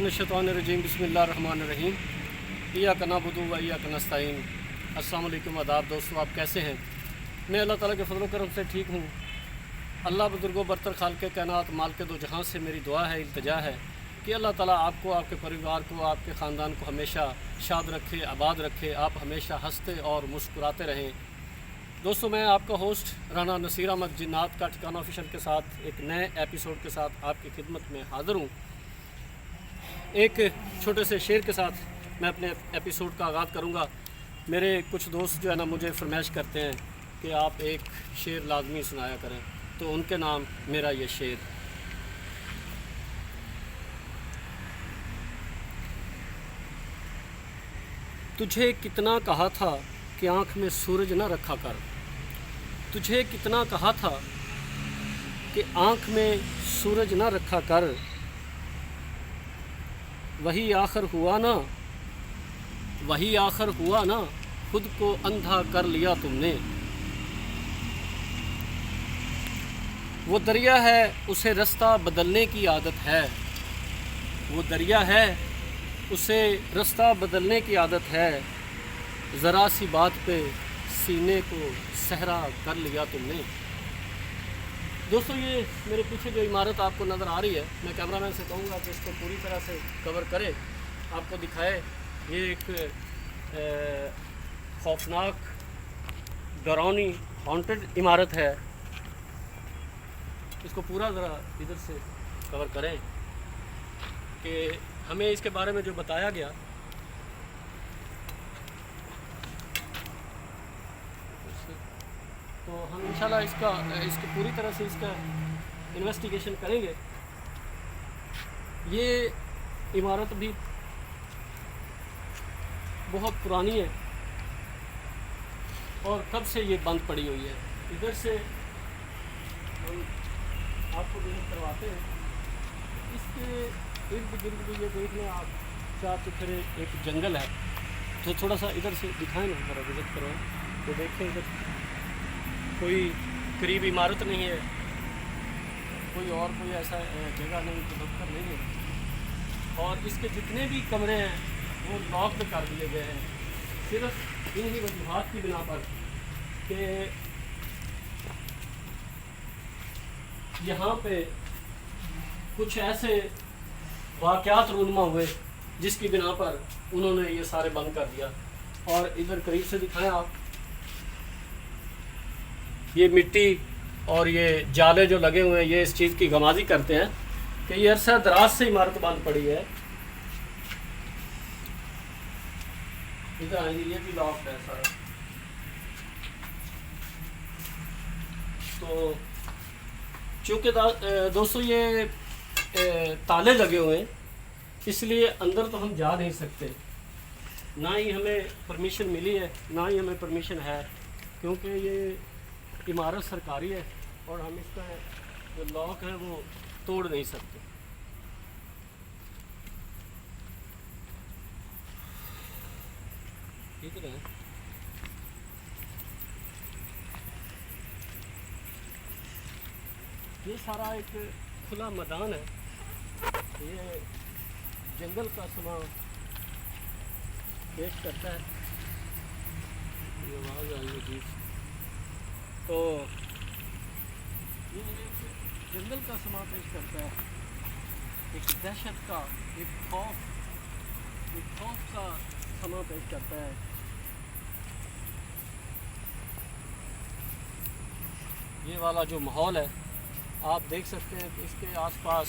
बिस्मिल्लाहिर्रहमानिर्रहीम बिस्मिल्लाहिर्रहमानिर्रहीम इय्याका नअबुदु व इय्याका नस्तईन। अस्सलाम वालेकुम आदाब दोस्तों, आप कैसे हैं? मैं अल्लाह ताला के फजल करम से ठीक हूँ। अल्लाह बुजुर्गो बरतर खालिक़े कायनात मालिक दो जहां से मेरी दुआ है, इल्तिजा है कि अल्लाह ताला आपको, आपके परिवार को, आपके ख़ानदान को हमेशा शाद रखे, आबाद रखे, आप हमेशा हंसते और मुस्कुराते रहें। दोस्तों, मैं आपका होस्ट राना नसीर अहमद जिन्नात का ठिकाना ऑफिशियल के साथ एक नए एपिसोड के साथ आपकी खिदमत में हाज़िर हूँ। एक छोटे से शेर के साथ मैं अपने एपिसोड का आगाज़ करूँगा। मेरे कुछ दोस्त जो है ना मुझे फरमाइश करते हैं कि आप एक शेर लाजमी सुनाया करें, तो उनके नाम मेरा ये शेर। तुझे कितना कहा था कि आँख में सूरज न रखा कर, तुझे कितना कहा था कि आँख में सूरज न रखा कर, वही आखिर हुआ ना, वही आखिर हुआ ना, खुद को अंधा कर लिया तुमने। वो दरिया है उसे रास्ता बदलने की आदत है, वो दरिया है उसे रास्ता बदलने की आदत है, ज़रा सी बात पे सीने को सहरा कर लिया तुमने। दोस्तों, ये मेरे पीछे जो इमारत आपको नज़र आ रही है, मैं कैमरामैन से कहूँगा कि इसको पूरी तरह से कवर करे, आपको दिखाए। ये एक खौफनाक डरावनी हॉन्टेड इमारत है। इसको पूरा ज़रा इधर से कवर करें कि हमें इसके बारे में जो बताया गया, तो हम इंशाल्लाह इसकी पूरी तरह से इसका इन्वेस्टिगेशन करेंगे। ये इमारत भी बहुत पुरानी है और कब से ये बंद पड़ी हुई है। इधर से हम आपको विजिट करवाते हैं। इसके इर्द गिर्द भी ये देख लें आप, चार चुफेरे एक जंगल है, तो थोड़ा सा इधर से दिखाएं ना, ज़रा विजिट करें तो देखें। इधर कोई करीब इमारत नहीं है, कोई ऐसा जगह नहीं, कोई दफ्तर नहीं है, और इसके जितने भी कमरे हैं वो लॉक्ड कर दिए गए हैं, सिर्फ इन्हीं वजूहात की बिना पर कि यहाँ पे कुछ ऐसे वाक़यात रूनुमा हुए जिसकी बिना पर उन्होंने ये सारे बंद कर दिया। और इधर करीब से दिखाएं आप, ये मिट्टी और ये जाले जो लगे हुए हैं, ये इस चीज़ की गमाजी करते हैं कि ये अरसा दराज से इमारत बंद पड़ी है। इधर आएंगे, ये भी लॉक है सारा। तो चूँकि दोस्तों ये ताले लगे हुए हैं, इसलिए अंदर तो हम जा नहीं सकते, ना ही हमें परमिशन मिली है, ना ही हमें परमिशन है, क्योंकि ये इमारत सरकारी है और हम इसका जो लॉक है वो तोड़ नहीं सकते। ठीक है, ये सारा एक खुला मैदान है, ये जंगल का समा पेश करता है। ये आवाज़ आई है जी, तो ये एक जंगल का समा पेश करता है, एक दहशत का, एक खौफ का समा पेश करता है। ये वाला जो माहौल है आप देख सकते हैं कि इसके आसपास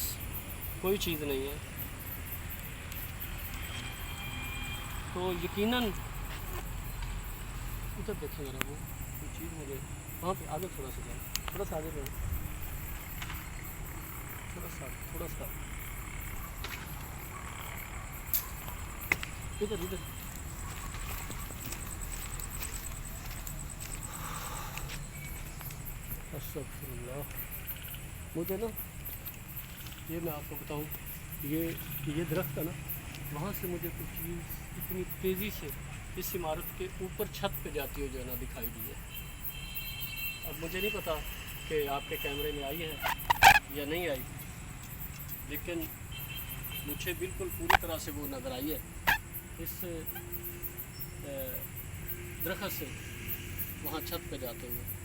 कोई चीज़ नहीं है, तो यकीनन इधर देखें ज़रा, वो कोई चीज़ मुझे वहाँ पे आगे थोड़ा सा जाए, थोड़ा सा आगे जाए, थोड़ा सा इधर अस्तगफिरुल्लाह। मुझे ना, ये मैं आपको बताऊं, ये दरख्त है ना, वहाँ से मुझे कुछ चीज़ इतनी तेज़ी से इस इमारत के ऊपर छत पे जाती हुई जो है ना दिखाई दी है। अब मुझे नहीं पता कि आपके कैमरे में आई है या नहीं आई, लेकिन मुझे बिल्कुल पूरी तरह से वो नज़र आई है इस दरख्त से वहाँ छत पे जाते हुए।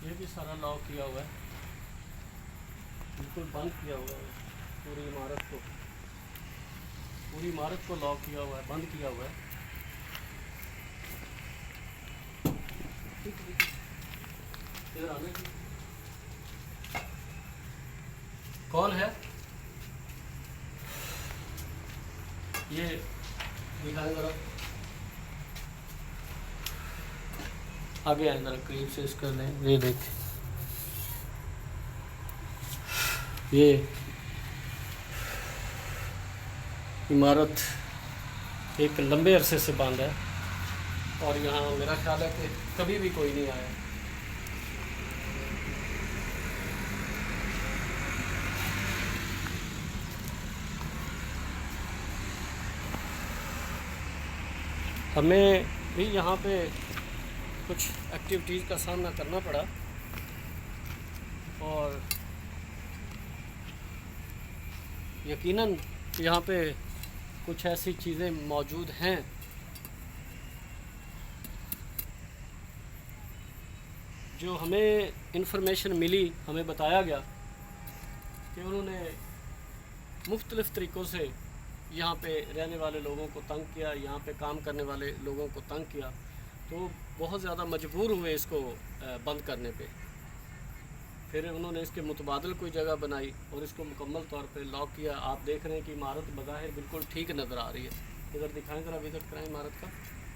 ये भी सारा लॉक किया हुआ है, बिल्कुल बंद किया हुआ है। पूरी इमारत को लॉक किया हुआ है, बंद किया हुआ है। इधर आने की कौन है ये दिखाएं जरा, आगे आए जरा करीब से इसका लें। ये देख, ये इमारत एक लंबे अरसे से बंद है और यहाँ मेरा ख्याल है कि कभी भी कोई नहीं आया। हमें भी यहाँ पे कुछ एक्टिविटीज़ का सामना करना पड़ा और यकीनन यहाँ पे कुछ ऐसी चीज़ें मौजूद हैं जो हमें इन्फॉर्मेशन मिली, हमें बताया गया कि उन्होंने मुख्तलिफ़ तरीक़ों से यहाँ पे रहने वाले लोगों को तंग किया, यहाँ पे काम करने वाले लोगों को तंग किया। तो बहुत ज़्यादा मजबूर हुए इसको बंद करने पे। फिर उन्होंने इसके मुतबादल कोई जगह बनाई और इसको मुकम्मल तौर पे लॉक किया। आप देख रहे हैं कि इमारत बज़ाहिर बिल्कुल ठीक नज़र आ रही है। इधर दिखाएं ज़रा, विज़िट कराएं इमारत का।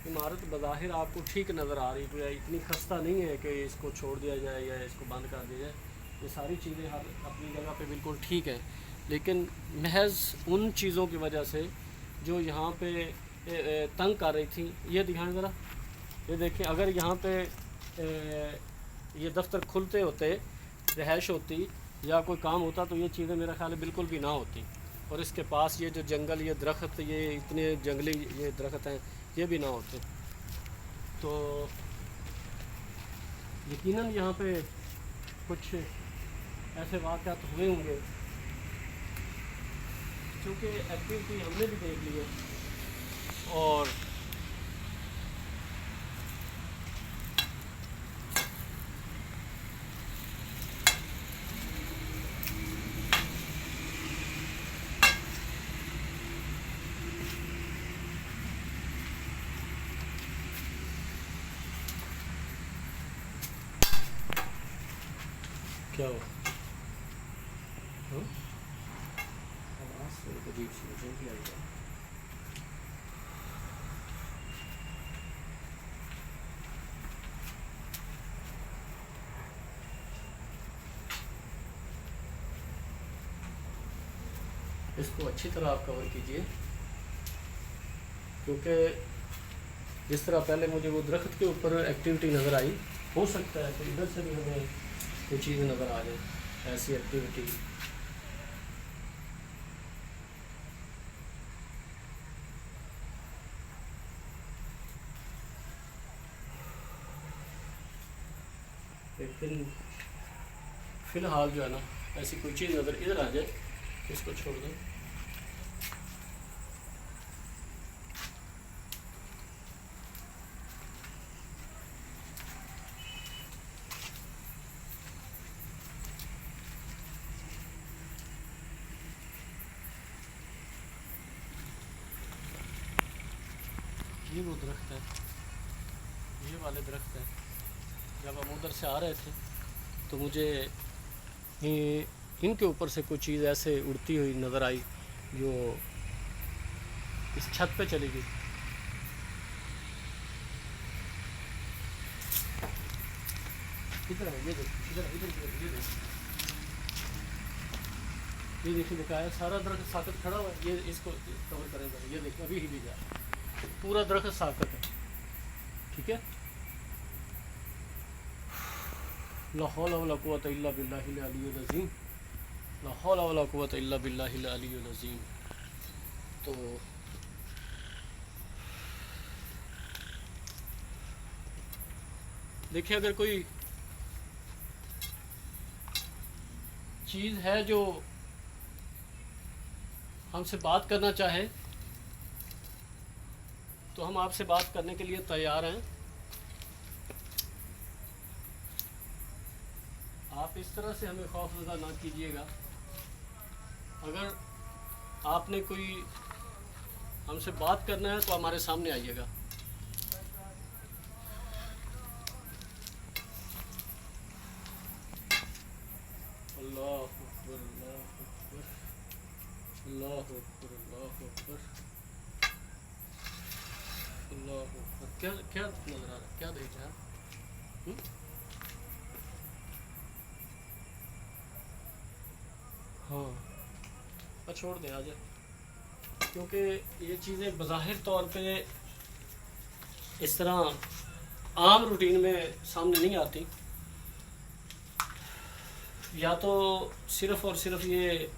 इमारत बज़ाहिर आपको ठीक नज़र आ रही है, इतनी खस्ता नहीं है कि इसको छोड़ दिया जाए या इसको बंद कर दिया जाए। ये सारी चीज़ें हर अपनी जगह पे बिल्कुल ठीक है, लेकिन महज उन चीज़ों की वजह से जो यहाँ पे तंग कर रही थी। ये दिखाएं ज़रा, ये देखें, अगर यहाँ पे ये दफ्तर खुलते होते, रिहाइश होती या कोई काम होता तो ये चीज़ें मेरा ख्याल है बिल्कुल भी ना होती। और इसके पास ये जो जंगल, ये दरख्त, ये इतने जंगली ये दरख्त हैं, ये भी ना होते। तो यकीनन यहाँ पे कुछ ऐसे वाक़यात हुए होंगे, क्योंकि एक्टिविटी हमने भी देख ली है। और क्या हुआ? आवाज़ से अजीब सी मुझे भी आई है। इसको अच्छी तरह आप कवर कीजिए, क्योंकि जिस तरह पहले मुझे वो दरख्त के ऊपर एक्टिविटी नज़र आई, हो सकता है कि इधर से भी हमें कोई चीज़ नज़र आ जाए, ऐसी एक्टिविटी। लेकिन फ़िलहाल जो है ना, ऐसी कोई चीज़ नज़र इधर आ जाए, इसको छोड़ दें। ये वो दरख्त है, ये वाले दरख्त है। जब हम उधर से आ रहे थे तो मुझे इनके ऊपर से कोई चीज़ ऐसे उड़ती हुई नज़र आई जो इस छत पे चली गई। इधर है, ये देखो, इधर ये देखो, ये देखिए दिखाया, सारा दरख्त साकत खड़ा हुआ है। ये इसको कवर करेंगे, ये देखिए अभी हिल जा, पूरा दरख्त साकत है। ठीक है, ला हौला वला कुव्वता इल्ला बिल्लाहिल अलिय्युल अज़ीम। ला हौला वला कुव्वता इल्ला बिल्लाहिल अलिय्युल अज़ीम। तो देखिए, अगर कोई चीज़ है जो हमसे बात करना चाहे तो हम आपसे बात करने के लिए तैयार हैं। आप इस तरह से हमें खौफज़दा ना कीजिएगा। अगर आपने कोई हमसे बात करना है तो हमारे सामने आइएगा। अल्लाह अकबर, अल्लाह अकबर, अल्लाह अकबर, अल्लाह अकबर, अल्लाह अकबर। क्या क्या नजर आ रहा है, क्या देख रहा है? हाँ, बस छोड़ दे, आ जाए, क्योंकि ये चीज़ें बज़ाहिर तौर पे इस तरह आम रूटीन में सामने नहीं आती। या तो सिर्फ़ और सिर्फ ये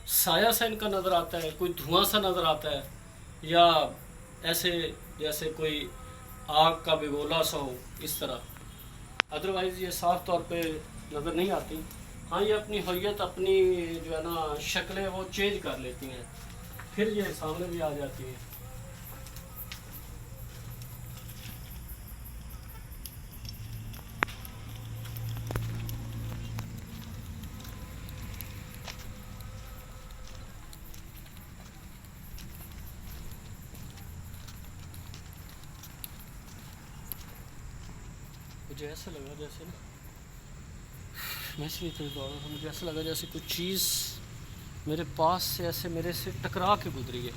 साया सा इनका नज़र आता है, कोई धुआं सा नज़र आता है, या ऐसे जैसे कोई आग का बिगोला सा हो, इस तरह। अदरवाइज़ ये साफ़ तौर पे नज़र नहीं आती। हाँ, ये अपनी हुर्रियत, अपनी जो है ना शक्लें, वो चेंज कर लेती हैं, फिर ये सामने भी आ जाती हैं। मुझे ऐसा लगा जैसे ना, मैं इसलिए तो दौड़ रहा हूँ, मुझे ऐसा लगा जैसे कुछ चीज़ मेरे पास से ऐसे मेरे से टकरा के गुजरी है,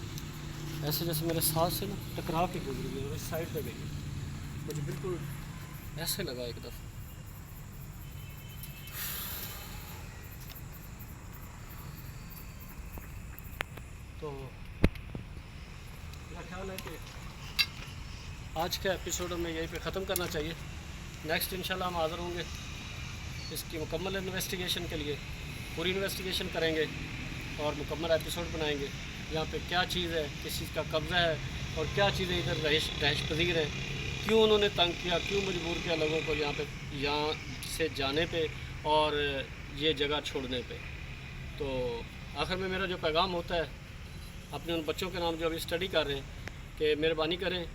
ऐसे जैसे मेरे साथ से ना टकरा के गुजरी है और इस साइड पे गई। मुझे बिल्कुल ऐसे लगा एक दफ़ा। तो मेरा ख्याल है कि आज का एपिसोड हमें यहीं पे ख़त्म करना चाहिए। नेक्स्ट इंशाल्लाह हम हाज़िर होंगे इसकी मुकम्मल इन्वेस्टिगेशन के लिए। पूरी इन्वेस्टिगेशन करेंगे और मुकम्मल एपिसोड बनाएंगे। यहाँ पे क्या चीज़ है, किस चीज़ का कब्ज़ा है और क्या चीज़ें इधर रहश पजीर हैं, क्यों उन्होंने तंग किया, क्यों मजबूर किया लोगों को यहाँ से जाने पे और ये जगह छोड़ने पे। तो आखिर में मेरा जो पैगाम होता है अपने उन बच्चों के नाम जो अभी स्टडी कर रहे हैं कि मेहरबानी करें,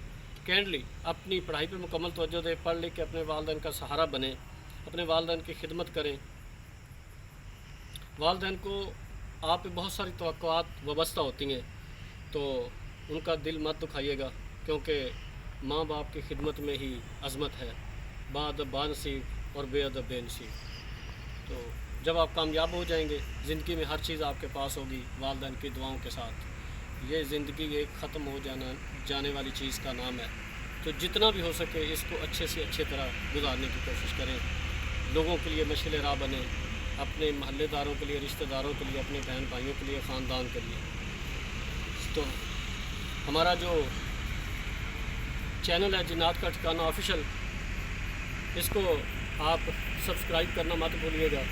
काइंडली अपनी पढ़ाई पे मुकम्मल तवज्जो दें, पढ़ लिख के अपने वालिदैन का सहारा बने, अपने वालिदैन की खिदमत करें। वालिदैन को आप पे बहुत सारी तवक्कुआत वाबस्ता होती हैं, तो उनका दिल मत दुखाइएगा, क्योंकि माँ बाप की खिदमत में ही अज़मत है। बाअदब बानसीब और बेअदब बेनसीब। तो जब आप कामयाब हो जाएंगे, ज़िंदगी में हर चीज़ आपके पास होगी वालिदैन की दुआओं के साथ। ये ज़िंदगी एक ख़त्म हो जाने वाली चीज़ का नाम है। तो जितना भी हो सके इसको अच्छे से अच्छे तरह गुजारने की कोशिश करें। लोगों के लिए मशाल राह बने, अपने महल्लेदारों के लिए, रिश्तेदारों के लिए, अपने बहन भाइयों के लिए, ख़ानदान के लिए। तो हमारा जो चैनल है जिन्नात का ठिकाना ऑफिशियल, इसको आप सब्सक्राइब करना मत भूलिएगा।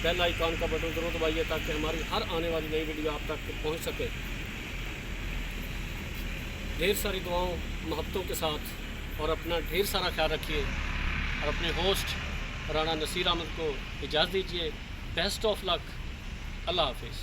बेल आइकॉन का बटन ज़रूर दबाइए ताकि हमारी हर आने वाली नई वीडियो आप तक पहुंच सके। ढेर सारी दुआओं मोहब्बतों के साथ और अपना ढेर सारा ख्याल रखिए और अपने होस्ट राणा नसीर अहमद को इजाज़त दीजिए। Best of luck. अल्लाह हाफिज़।